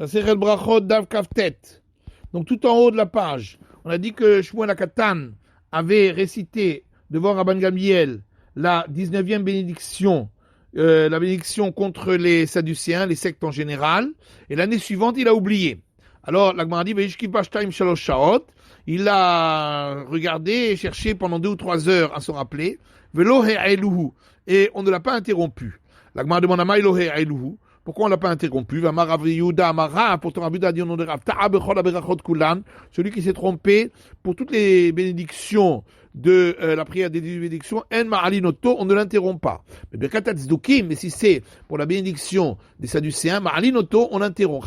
La Sechel Brachot Dav Kaftet. Donc tout en haut de la page, on a dit que Shmuel HaKatan avait récité devant Rabban Gamliel la 19e bénédiction, la bénédiction contre les Sadducéens, les sectes en général, et l'année suivante, il a oublié. Alors, la Gemara dit, il a regardé et cherché pendant 2 ou 3 heures à se rappeler, et on ne l'a pas interrompu. La Gemara demande à pourquoi on ne l'a pas interrompu? Pourtant, celui qui s'est trompé pour toutes les bénédictions de la prière des 18 bénédictions, on ne l'interrompt pas. Mais si c'est pour la bénédiction des Sadducéens, on l'interrompt.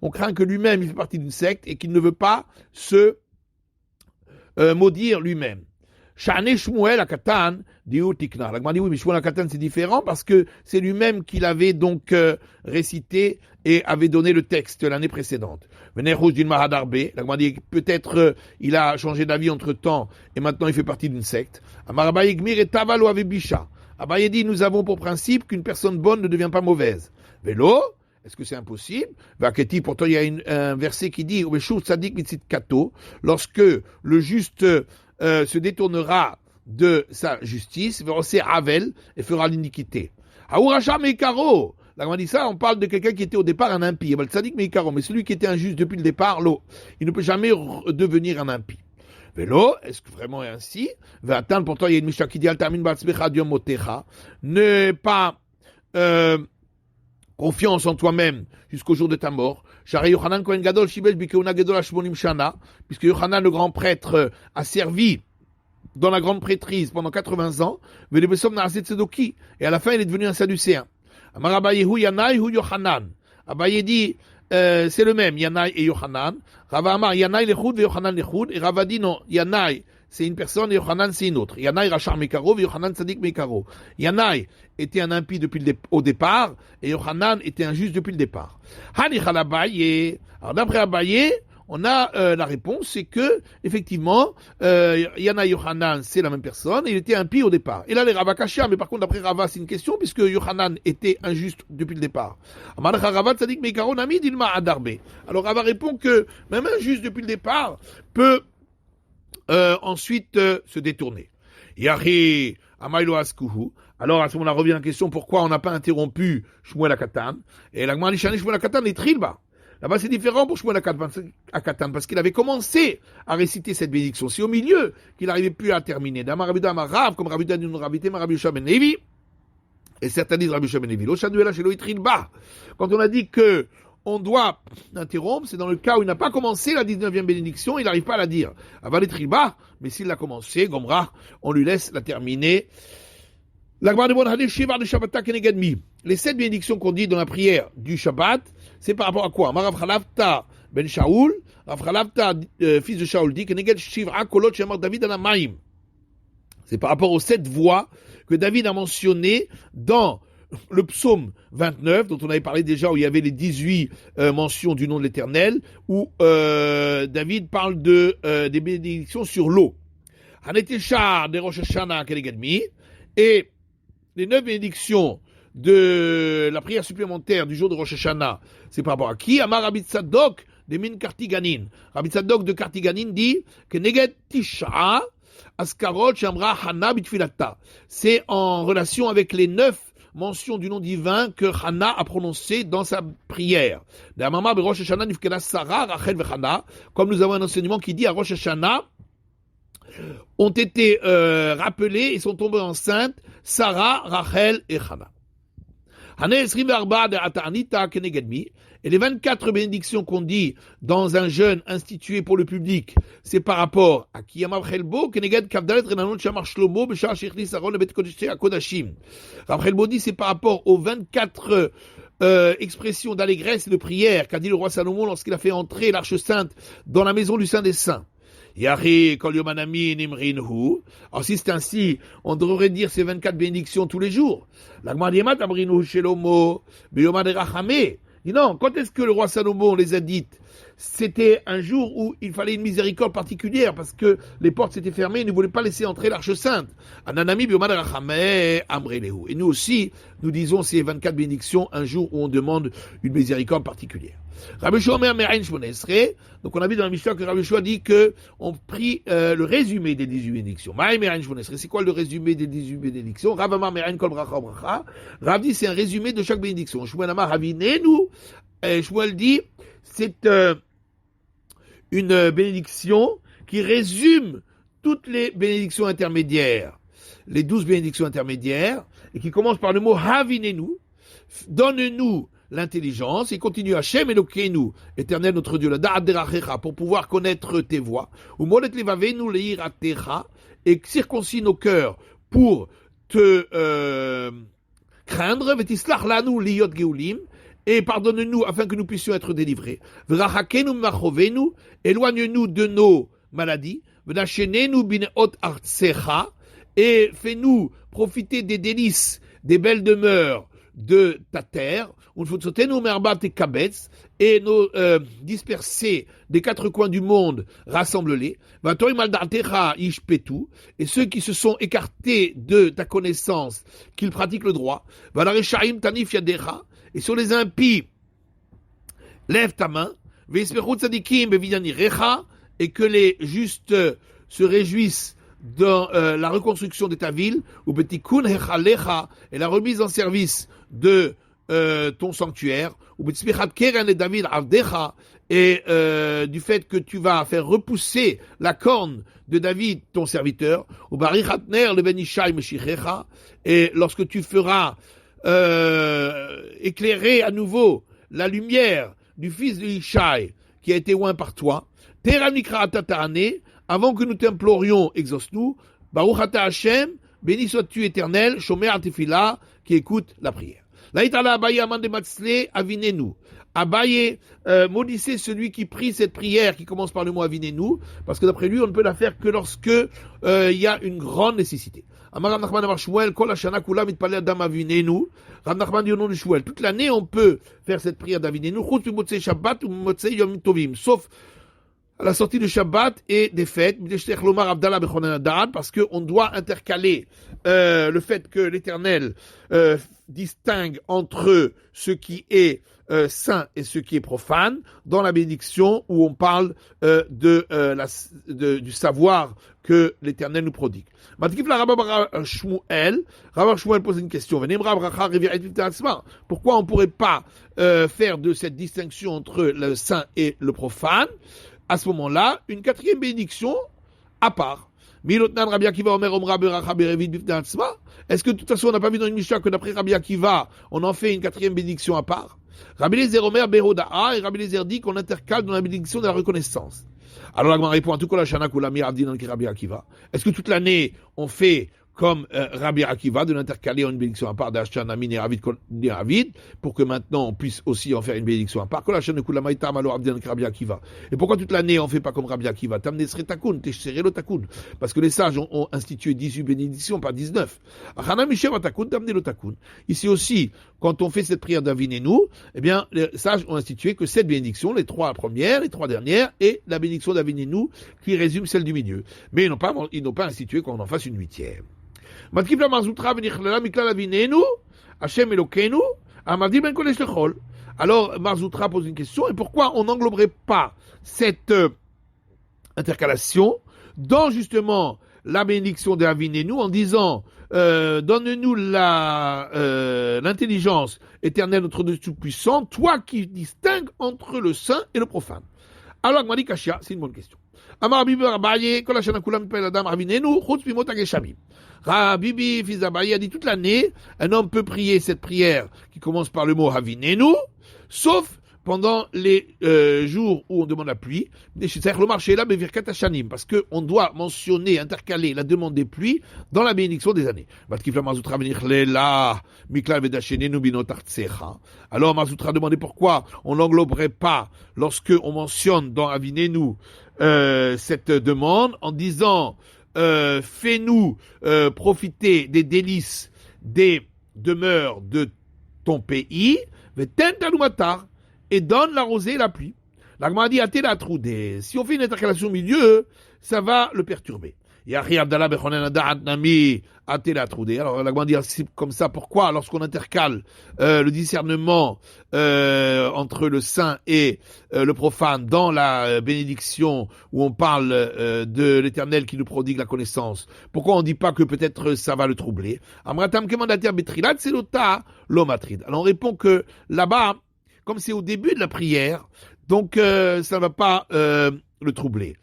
On craint que lui-même il fait partie d'une secte et qu'il ne veut pas se maudire lui-même. Shane Shmuel HaKatan Diu Tikna. La Gemara dit oui, mais Shmuel HaKatan c'est différent parce que c'est lui-même qui l'avait donc récité et avait donné le texte l'année précédente. La Gemara dit peut-être il a changé d'avis entre temps et maintenant il fait partie d'une secte. Abaye dit nous avons pour principe qu'une personne bonne ne devient pas mauvaise. Vélo, est-ce que c'est impossible? Pourtant il y a un verset qui dit lorsque le juste se détournera de sa justice, Ravel, et fera l'iniquité. Aouracha Meikaro. La Gemara dit ça, on parle de quelqu'un qui était au départ un impie. Mais celui qui était injuste depuis le départ, il ne peut jamais devenir un impie. Vélo, est-ce que vraiment est ainsi? Pourtant il y a une Mishnah qui dit ne pas confiance en toi-même jusqu'au jour de ta mort. Puisque Yochanan le grand prêtre a servi dans la grande prêtrise pendant 80 ans, et à la fin il est devenu un sadducéen. Abaye dit c'est le même, Yanaï et Yochanan. Rava Amar Yanaï lechud et Yochanan lechud, et Rava dit non, Yanaï c'est une personne et Yochanan c'est une autre. Yanaï Rachar Mekaro et Yochanan Tzadik Mekaro. Yanaï était un impie depuis au départ et Yochanan était un juste depuis le départ. Hanichal Abaye. Alors d'après Abaye, on a la réponse, c'est que effectivement Yanaï et Yochanan c'est la même personne et il était impie au départ. Et là les Rava Kashia, mais par contre d'après Rava c'est une question puisque Yochanan était injuste depuis le départ. Rava Tzadik Mekaro Nami Dilma Adarbe. Alors Rava répond que même injuste depuis le départ peut ensuite se détourner. Yari Amailo Askuhu. Alors à ce moment-là revient la question pourquoi on n'a pas interrompu Shmuel HaKatan. Et la Gemara dit Shmuel HaKatan est trilba. Là-bas c'est différent pour Shmuel HaKatan parce qu'il avait commencé à réciter cette bénédiction. C'est au milieu qu'il n'arrivait plus à terminer. D'Amar Rabbi Rav comme Rabbi Dan Rabbi Rabbi Yosha ben Levi. Et certains disent Rabbi Yosha ben Levi. L'Oshaduela chez Loï trilba. Quand on a dit que on doit interrompre, c'est dans le cas où il n'a pas commencé la 19e bénédiction, il n'arrive pas à la dire. Avalet Riba, mais s'il l'a commencé, Gomra, on lui laisse la terminer. Les 7 bénédictions qu'on dit dans la prière du Shabbat, c'est par rapport à quoi? Rav Chalavta ben Shaoul, Rav Chalavta, fils de Shaoul, dit que Neged Shivra Kolot Shemar David Anamaim. C'est par rapport aux 7 voix que David a mentionnées dans le psaume 29, dont on avait parlé déjà, où il y avait les 18 mentions du nom de l'Éternel, où David parle des bénédictions sur l'eau. Haneteshar de Rosh Hashanah Kenegadmi, et les 9 bénédictions de la prière supplémentaire du jour de Rosh Hashanah, c'est par rapport à qui? Amar Rabbi Tzadok de Min Kartiganin. Rabbi Tzadok de Kartiganin dit que Neged Tisha Askarot Shamra Hana Bitfilata. C'est en relation avec les 9 mention du nom divin que Hana a prononcé dans sa prière. Comme nous avons un enseignement qui dit à Rosh Hashanah, ont été rappelés et sont tombés enceintes Sarah, Rachel et Hana. Et les 24 bénédictions qu'on dit dans un jeûne institué pour le public, c'est par rapport à qui? Rav Chelbo dit c'est par rapport aux 24 expressions d'allégresse et de prière qu'a dit le roi Salomon lorsqu'il a fait entrer l'Arche Sainte dans la maison du Saint des Saints. Alors si c'est ainsi, on devrait dire ces 24 bénédictions tous les jours. Dis non, quand est-ce que le roi Salomon les a dites c'était un jour où il fallait une miséricorde particulière parce que les portes s'étaient fermées, ils ne voulaient pas laisser entrer l'Arche Sainte. Ananami biomad rachameh amrelehu. Et nous aussi, nous disons ces 24 bénédictions un jour où on demande une miséricorde particulière. Rabbi Yoshua Omer Me'ayin Shmonesre. Donc on a vu dans la Mishnah que Rabbi Yoshua dit que on prit le résumé des 18 bénédictions. Ma'ayin Me'ayin Shmonesre. C'est quoi le résumé des 18 bénédictions? Rav Amar Me'ayin Kol Bracha Bracha. Rav dit c'est un résumé de chaque bénédiction. Shmuel Amar Ravinenu. Shmuel dit c'est une bénédiction qui résume toutes les bénédictions intermédiaires, les 12 bénédictions intermédiaires, et qui commence par le mot Havinenu, donne-nous l'intelligence, et continue Hashem Elokeinu, éternel notre Dieu, la da'at derachecha, pour pouvoir connaître tes voies, ou molet levavenu leiratecha, et circoncis nos cœurs pour te craindre, vetislach lanu liyot geulim, et pardonne-nous afin que nous puissions être délivrés. V'rachakenu machovenu, éloigne-nous de nos maladies. V'nachenenu bineot artsecha, et fais-nous profiter des délices, des belles demeures de ta terre. Unfutsotenu merbat et kabetz, et nos dispersés des quatre coins du monde, rassemble-les. V'atoy maldartecha ishpetu, et ceux qui se sont écartés de ta connaissance, qu'ils pratiquent le droit. V'lareshaim tanif yadecha, et sur les impies, lève ta main, et que les justes se réjouissent dans la reconstruction de ta ville, et la remise en service de ton sanctuaire, et du fait que tu vas faire repousser la corne de David, ton serviteur, et lorsque tu feras éclairer à nouveau la lumière du fils de Ishai qui a été oint par toi, avant que nous t'implorions, exauce-nous, Baruch ata Hashem, béni sois-tu éternel, Shomer Tefila, qui écoute la prière. Laïtala Abaye Amande Matzle, Avinenu. Abaye maudissait celui qui prie cette prière qui commence par le mot Avinenu, parce que d'après lui, on ne peut la faire que lorsque il y a une grande nécessité. Amar Rav Nachman Amar Shmuel, Kol Hashana Kula Mitpalel Adam Avinenu. Rav Nachman dit au nom de Shmuel, toute l'année on peut faire cette prière d'Avinenu, Chutz Motzei Shabbat ou Motzei Yom Tovim, sauf à la sortie de Shabbat et des fêtes, parce qu'on doit intercaler le fait que l'Éternel distingue entre ce qui est saint et ce qui est profane dans la bénédiction où on parle du savoir que l'Éternel nous prodigue. Rabbi Shmuel pose une question. Pourquoi on ne pourrait pas faire de cette distinction entre le saint et le profane? À ce moment-là, une quatrième bénédiction à part. Est-ce que de toute façon on n'a pas vu dans une Mishnah que d'après Rabbi Akiva, on en fait une quatrième bénédiction à part? Rabbi Eliezer Omer Behoda'a, et Rabbi Eliezer dit qu'on intercale dans la bénédiction de la reconnaissance. Alors la Gemara répond en tout cas la Shana Kulami Abdinan qui Rabbi Akiva. Est-ce que toute l'année on fait comme Rabbi Akiva, de l'intercaler en une bénédiction à part d'Ashtan Amin et Ravid, pour que maintenant on puisse aussi en faire une bénédiction à part. Et pourquoi toute l'année on ne fait pas comme Rabbi Akiva? Parce que les sages ont institué 18 bénédictions, pas 19. Ici aussi, quand on fait cette prière d'Avinenu, eh bien, les sages ont institué que 7 bénédictions, les 3 premières, les 3 dernières, et la bénédiction d'Avinenu qui résume celle du milieu. Mais ils n'ont pas institué qu'on en fasse une 8e. Alors Marzoutra pose une question, et pourquoi on n'engloberait pas cette intercalation dans justement la bénédiction de Avinenu en disant donne-nous l'intelligence éternelle notre Dieu tout-puissant, toi qui distingues entre le saint et le profane. Alors Gmadi Kashia, c'est une bonne question. Amar Bibi Abaye, Kol Hashana Kulam Pel Adam Avinenu, Chutz Mimot HaGeshamim. Bibi, fils d'Abaye, a dit toute l'année, un homme peut prier cette prière qui commence par le mot Avinenu, sauf pendant les jours où on demande la pluie, parce qu'on doit mentionner, intercaler la demande des pluies dans la bénédiction des années. Alors Marzoutra a demandé pourquoi on n'engloberait pas, lorsque on mentionne dans Avinenu cette demande, en disant fais-nous profiter des délices des demeures de ton pays, et donne la rosée et la pluie. La Gemara dit Atela Troudé. Si on fait une intercalation au milieu, ça va le perturber. Yahi Abdallah Bechonen Adat Nami Atela Troudé. Alors la Gemara dit c'est comme ça. Pourquoi lorsqu'on intercale le discernement entre le saint et le profane dans la bénédiction où on parle de l'Éternel qui nous prodigue la connaissance, pourquoi on ne dit pas que peut-être ça va le troubler? Amratam Kemandater Betrilat Selota Lomatrid. Alors on répond que là-bas, comme c'est au début de la prière, donc ça ne va pas le troubler.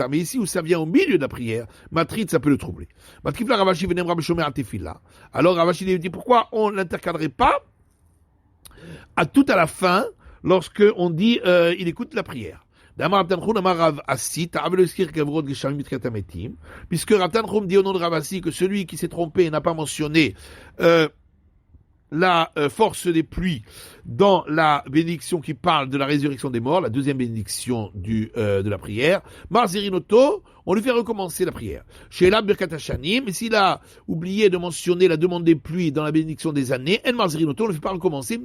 Mais ici où ça vient au milieu de la prière, Matrid, ça peut le troubler. Alors Ravashi dit pourquoi on ne l'intercalerait pas tout à la fin lorsque on dit il écoute la prière. Puisque Rav Tanchum dit au nom de Ravasi que celui qui s'est trompé et n'a pas mentionné la force des pluies dans la bénédiction qui parle de la résurrection des morts, la deuxième bénédiction de la prière, Marzirinoto, on lui fait recommencer la prière. Chez la Birkat Hashanim, mais s'il a oublié de mentionner la demande des pluies dans la bénédiction des années, En Marzirinoto, on ne le fait pas recommencer,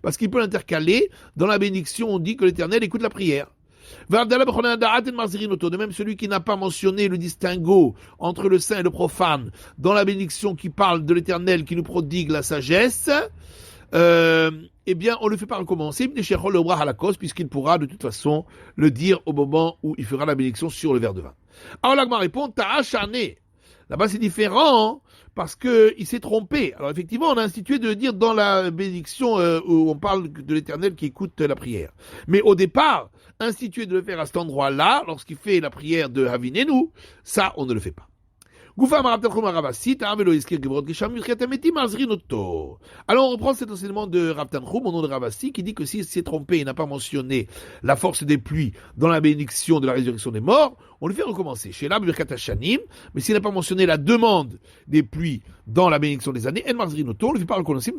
parce qu'il peut l'intercaler dans la bénédiction, on dit que l'Éternel écoute la prière. De même, celui qui n'a pas mentionné le distinguo entre le saint et le profane dans la bénédiction qui parle de l'Éternel qui nous prodigue la sagesse, eh bien, on ne le fait pas recommencer, puisqu'il pourra de toute façon le dire au moment où il fera la bénédiction sur le verre de vin. Alors l'Agma répond, Ta'achane. Là-bas, c'est différent, parce qu'il s'est trompé. Alors effectivement, on a institué de le dire dans la bénédiction où on parle de l'Éternel qui écoute la prière. Mais au départ, institué de le faire à cet endroit-là, lorsqu'il fait la prière de Havinenu, ça, on ne le fait pas. Alors on reprend cet enseignement de Rav Tanchum au nom de Ravasi qui dit que s'il s'est trompé et n'a pas mentionné la force des pluies dans la bénédiction de la résurrection des morts, on lui fait recommencer. Chez la Birkat Hashanim, mais s'il n'a pas mentionné la demande des pluies dans la bénédiction des années, on ne le fait pas recommencer,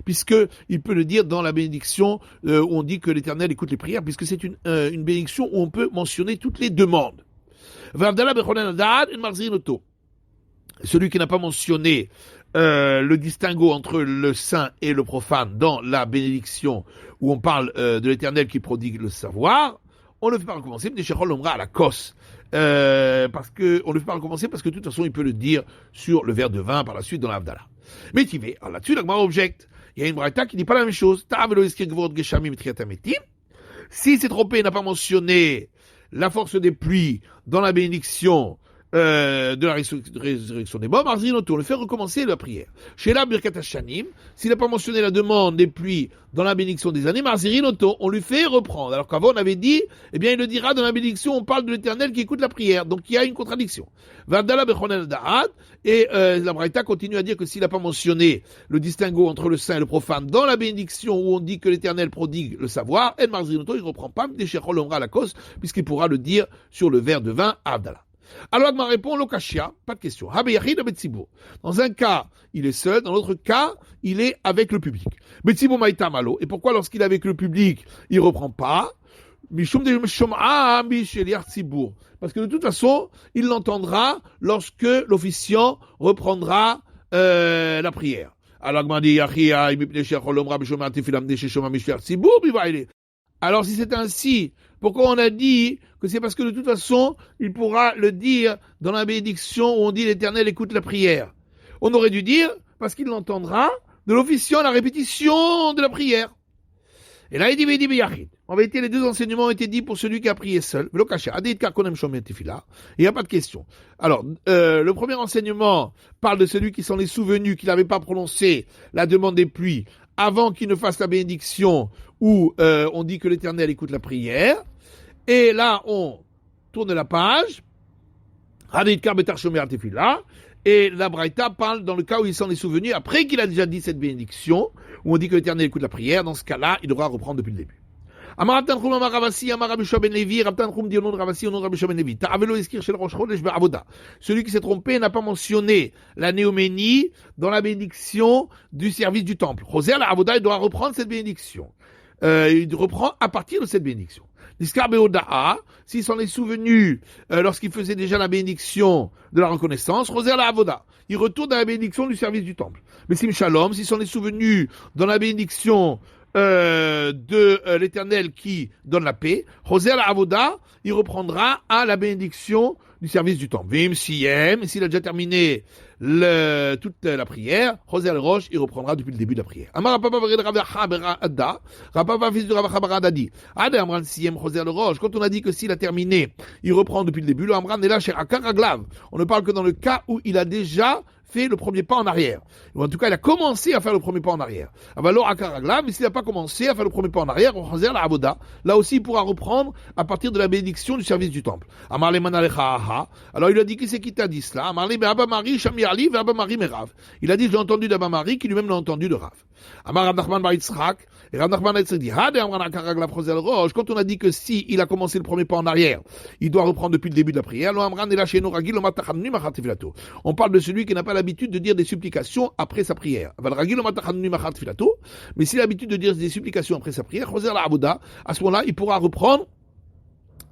puisqu'il peut le dire dans la bénédiction où on dit que l'Éternel écoute les prières, puisque c'est une bénédiction où on peut mentionner toutes les demandes. Celui qui n'a pas mentionné le distinguo entre le saint et le profane dans la bénédiction où on parle de l'Éternel qui prodigue le savoir, on ne le fait pas recommencer, à la cos. Parce que on ne le fait pas recommencer parce que de toute façon il peut le dire sur le verre de vin par la suite dans l'Avdala. Mais tu veux, alors là-dessus, la Gemara objecte. Il y a une braïta qui dit pas la même chose. Si s'est trompé et n'a pas mentionné la force des pluies dans la bénédiction de la résurrection des morts, on le fait recommencer la prière. Chez la Birkat Hashanim, s'il n'a pas mentionné la demande des pluies dans la bénédiction des années, on lui fait reprendre. Alors qu'avant on avait dit, eh bien il le dira dans la bénédiction, on parle de l'Éternel qui écoute la prière. Donc il y a une contradiction. Et la Braïta continue à dire que s'il n'a pas mentionné le distinguo entre le saint et le profane dans la bénédiction où on dit que l'Éternel prodigue le savoir, il ne reprend pas à la cause, puisqu'il pourra le dire sur le verre de vin à Abdallah. Alors, Agma répond, Lokashia, pas de question. Dans un cas, il est seul, dans l'autre cas, il est avec le public. Betsibo maïta malo. Et pourquoi lorsqu'il est avec le public, il reprend pas? Parce que de toute façon, il l'entendra lorsque l'officiant reprendra la prière. Alors si c'est ainsi, pourquoi on a dit que c'est parce que de toute façon, il pourra le dire dans la bénédiction où on dit l'Éternel écoute la prière. On aurait dû dire parce qu'il l'entendra de l'officiant à la répétition de la prière. Et là, il dit, en vérité, les deux enseignements ont été dits pour celui qui a prié seul. Il n'y a pas de question. Alors, le premier enseignement parle de celui qui s'en est souvenu, qu'il n'avait pas prononcé la demande des pluies avant qu'il ne fasse la bénédiction où on dit que l'Éternel écoute la prière. Et là, on tourne la page. Et la Braïta parle dans le cas où il s'en est souvenu après qu'il a déjà dit cette bénédiction, où on dit que l'Éternel écoute la prière. Dans ce cas-là, il devra reprendre depuis le début. Amar Tanchum Amar Ravasi Amar Rabbi Shua ben Levi. Rav Tanchum dit au nom de Ravasi au nom de Rabbi Shua ben Levi. Ta'avelo eskir shel Rosh Chodesh be'avoda. Celui qui s'est trompé n'a pas mentionné la néoménie dans la bénédiction du service du temple. Roser la avoda, il doit reprendre cette bénédiction. Il reprend à partir de cette bénédiction. Niskar beoda'a, s'il s'en est souvenu lorsqu'il faisait déjà la bénédiction de la reconnaissance, Roser la avoda. Il retourne à la bénédiction du service du temple. Mais Sim Shalom, s'il s'en est souvenu dans la bénédiction de l'Éternel qui donne la paix, Roser la avoda, il reprendra à la bénédiction du service du temple. Vim siyem, s'il a déjà terminé toute la prière, Roser le roche, il reprendra depuis le début de la prière. Amar Rapapa Vared Ravacha Beradda, Rapapa fils de Ravacha Beradadi. Ade Amran siyem Roser le roche. Quand on a dit que s'il a terminé, il reprend depuis le début, le Amran est là chez Akaraglav. On ne parle que dans le cas où il a déjà fait le premier pas en arrière. Ou en tout cas, il a commencé à faire le premier pas en arrière. Alors, Akaraglav, mais s'il n'a pas commencé à faire le premier pas en arrière, Roser la avoda, là aussi, il pourra reprendre à partir de la bénédiction du service du temple. Amar le Manalecha Aha. Alors, il a dit qui c'est qui t'a dit cela? Amar le Abba Mari Shami Ali Abba Mari Merav. Il a dit, je l'ai entendu d'Abba Mari, qui lui-même l'a entendu de Rav. Amar Rav Nachman Bar Yitzchak. Et Rav Nachman Bar Yitzchak dit, Hade Amran Akaraglav Roser le roche. Quand on a dit que si il a commencé le premier pas en arrière, il doit reprendre depuis le début de la prière. Lo Amran est là chez Noragil, Lo Matachannu Machat Tefilato. On parle de celui qui n'a pas l'habitude de dire des supplications après sa prière. Mais s'il a l'habitude de dire des supplications après sa prière, à ce moment-là, il pourra reprendre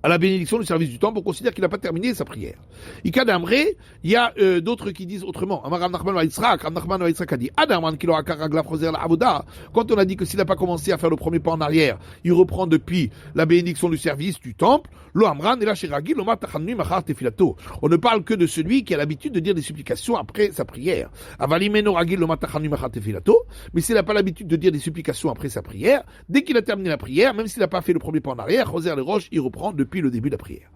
à la bénédiction du service du temple, on considère qu'il n'a pas terminé sa prière. Il y a d'autres qui disent autrement. A dit, quand on a dit que s'il n'a pas commencé à faire le premier pas en arrière, il reprend depuis la bénédiction du service du temple, on ne parle que de celui qui a l'habitude de dire des supplications après sa prière. Mais s'il n'a pas l'habitude de dire des supplications après sa prière, dès qu'il a terminé la prière, même s'il n'a pas fait le premier pas en arrière, Roser les roches, il reprend depuis le début de la prière.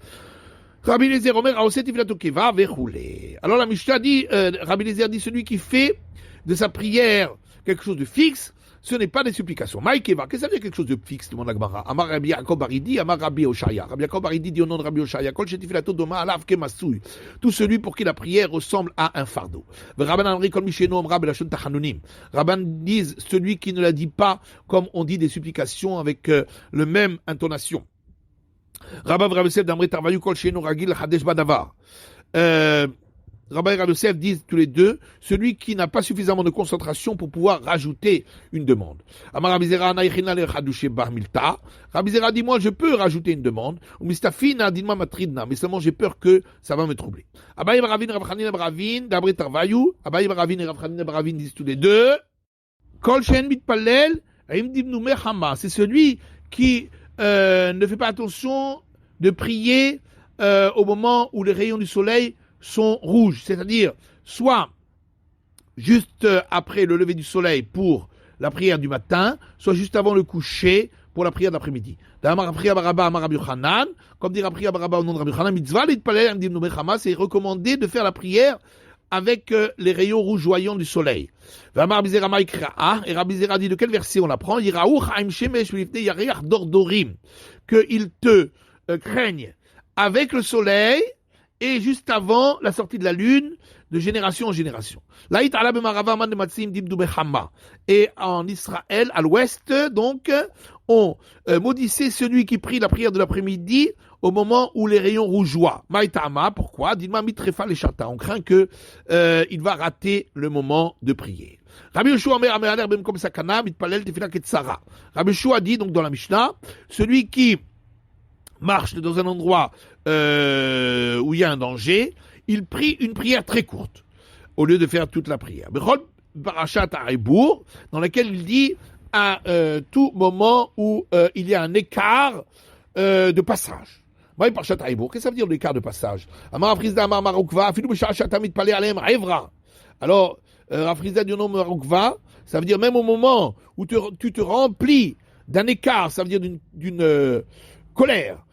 Rabbi Eliezer Omer Aoset Tifilato Keva Vechoulé. Alors la Mishnah dit, Rabbi Eliezer dit, celui qui fait de sa prière quelque chose de fixe, ce n'est pas des supplications. Maïkeva, qu'est-ce que ça veut dire quelque chose de fixe, demande la Gemara. Amar Rabbi Yaakov Baridi, Amar Rabbi Oshaya. Rabbi Yaakov Baridi dit au nom de Rabbi Oshaya, Kol Shetifilato Doma Alav Kemasouy. Tout celui pour qui la prière ressemble à un fardeau. Rabban Amri Kol Misheno Omra Belashon Tachanunim. Rabban disent celui qui ne la dit pas comme on dit des supplications avec le même intonation. Rabbi Rav Yosef d'Amri Tarvayu Kol Sheno Ragil Hadesh Badavar. Rabbi et Rav Yosef disent tous les deux, celui qui n'a pas suffisamment de concentration pour pouvoir rajouter une demande. Amar Rabbi Zera Naïchina le Chadouché Bar Milta. Rabbi Zera dit, moi je peux rajouter une demande. Ou Mistafina Dinma Matridna, mais seulement j'ai peur que ça va me troubler. Abaye Baravin, Rav Chanin Baravin, d'Amri Tarvayu. Abaye Baravin et Rav Chanin Baravin disent tous les deux, Kol Shen Mitpalel, Aim Dimnu Mechama. C'est celui qui ne fait pas attention de prier au moment où les rayons du soleil sont rouges, c'est-à-dire soit juste après le lever du soleil pour la prière du matin, soit juste avant le coucher pour la prière d'après-midi. Comme dit Rabbi Baraba au nom de Rabbi Yochanan, c'est recommandé de faire la prière avec les rayons rougeoyants du soleil. Et Rabbi Zera dit de quel verset on l'apprend? Qu'ils te craignent avec le soleil et juste avant la sortie de la lune, de génération en génération. Et en Israël, à l'ouest, donc, on maudissait celui qui prie la prière de l'après-midi au moment où les rayons rougeoient. Maïtama, pourquoi? On craint que il va rater le moment de prier. Rabbi Yoshua dit donc dans la Mishnah, celui qui marche dans un endroit où il y a un danger, il prie une prière très courte, au lieu de faire toute la prière. Dans laquelle il dit à tout moment où il y a un écart de passage. Qu'est-ce que ça veut dire l'écart de passage? Alors, Rafrizda du nom Marukva, ça veut dire même au moment où tu te remplis d'un écart, ça veut dire d'une colère,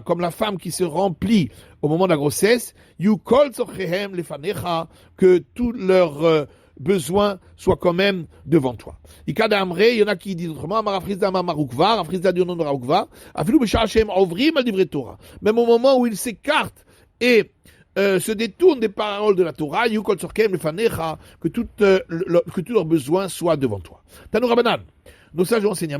comme la femme qui se remplit au moment de la grossesse, que tous leurs besoins soient quand même devant toi. Il y en a qui disent autrement, même au moment où ils s'écartent et se détournent des paroles de la Torah, que tous leurs besoins soient devant toi. Tanou Rabbanan, nos sages enseignent,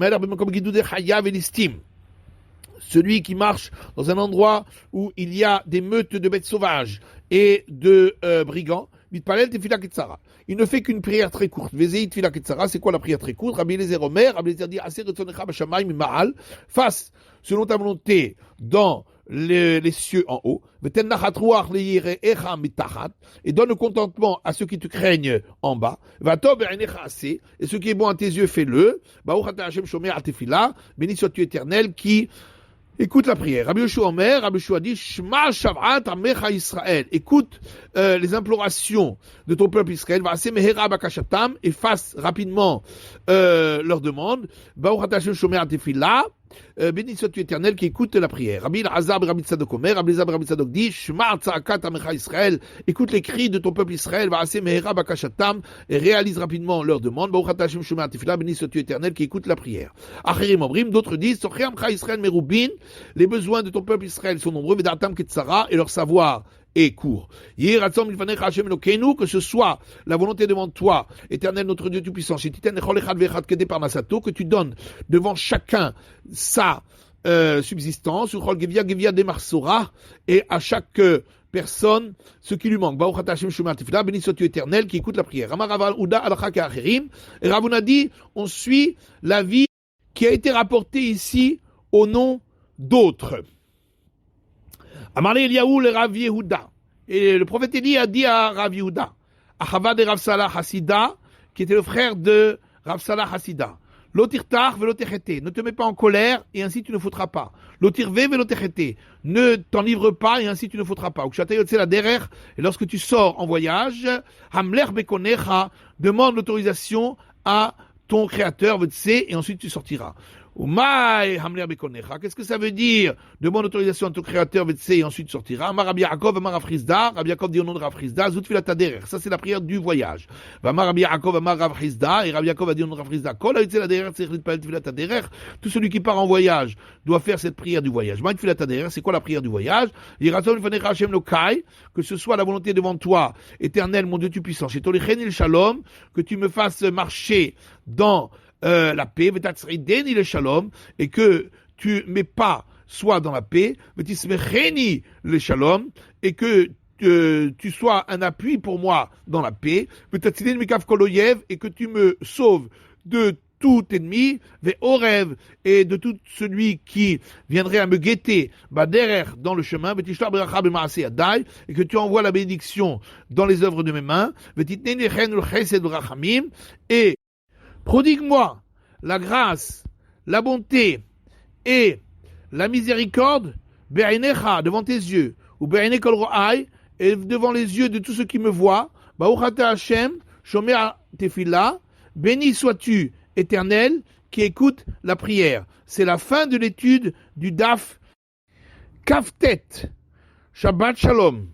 celui qui marche dans un endroit où il y a des meutes de bêtes sauvages et de brigands, il ne fait qu'une prière très courte. Vezei tefila ketzara, c'est quoi la prière très courte? Rabbi Eliezer Omer, Rabbi Eliezer dit, Aseh retzonecha b'shamayim ma'al, fasse selon ta volonté dans les cieux en haut, et donne le contentement à ceux qui te craignent en bas, et ce qui est bon à tes yeux, fais-le. Béni sois-tu éternel qui écoute la prière. Rabbi Yoshua Omer, Rabbi Yoshua dit, Shema Shav'at Amecha Israël. Écoute les implorations de ton peuple Israël. Va'aseh mehera bakashatam, et fasse rapidement leur demande. Baruch atah Hashem shomer atefila. Béni sois-tu éternel qui écoute la prière. Rabbi Elazar Rabbi Tzadok Omer, Rabbi Elazar Rabbi Tzadok dit, Shema tza'akat Amecha Israël. Écoute les cris de ton peuple Israël. Va'aseh mehera bakashatam, et réalise rapidement leur demande. Baruch atah Hashem shomer atefila. Béni sois-tu éternel qui écoute la prière. Acherim Omrim, d'autres disent, Sochei Amcha Israël merubin. Les besoins de ton peuple Israël sont nombreux, Vedatam Ketzara, et leur savoir est court. Que ce soit la volonté devant toi, éternel notre Dieu Tout-Puissant, que tu donnes devant chacun sa subsistance, et à chaque personne ce qui lui manque. Béni sois-tu éternel qui écoute la prière. Et Ravuna dit, on suit la vie qui a été rapportée ici au nom d'autres. Amarle Eliyahu le Rav Yehuda. Et le prophète Élie a dit à Rav Yehuda, Achava de Rav Salah Hassida, qui était le frère de Rav Salah Hassida. Lotirtar velotechete. Ne te mets pas en colère et ainsi tu ne faudras pas. Lotirve velotechete. Ne t'en livre pas et ainsi tu ne faudras pas. Et lorsque tu sors en voyage, Hamler bekonecha, demande l'autorisation à ton créateur, et ensuite tu sortiras. Qu'est-ce que ça veut dire? Demande autorisation à ton créateur, et ensuite sortira. Rabbi Yaakov, Amar Rav Chizda. Rabbi Yaakov dit au nom de Rav Chizda, Zut filat haderech. Ça, c'est la prière du voyage. Rabbi Yaakov, Amar Rav Chizda. Et Rabbi Yaakov a dit au nom de Rav Chizda, Kol ha'yotze laderech tzarich litpalel tfilat haderech. Tout celui qui part en voyage doit faire cette prière du voyage. Ma tfilat haderech, c'est quoi la prière du voyage? Yiratzon lefanecha Hashem lokai. Que ce soit la volonté devant toi, éternel, mon Dieu Tout-Puissant. Chez Tolechen il Shalom. Que tu me fasses marcher dans la paix, le shalom, et que tu mets pas soit dans la paix, le shalom, et que tu sois un appui pour moi dans la paix, et que tu me sauves de tout ennemi, et de tout celui qui viendrait à me guetter, derrière dans le chemin, et que tu envoies la bénédiction dans les œuvres de mes mains, et prodigue-moi la grâce, la bonté et la miséricorde devant tes yeux, ou et devant les yeux de tous ceux qui me voient. Béni sois-tu, éternel, qui écoute la prière. C'est la fin de l'étude du Daf Kaftet. Shabbat Shalom.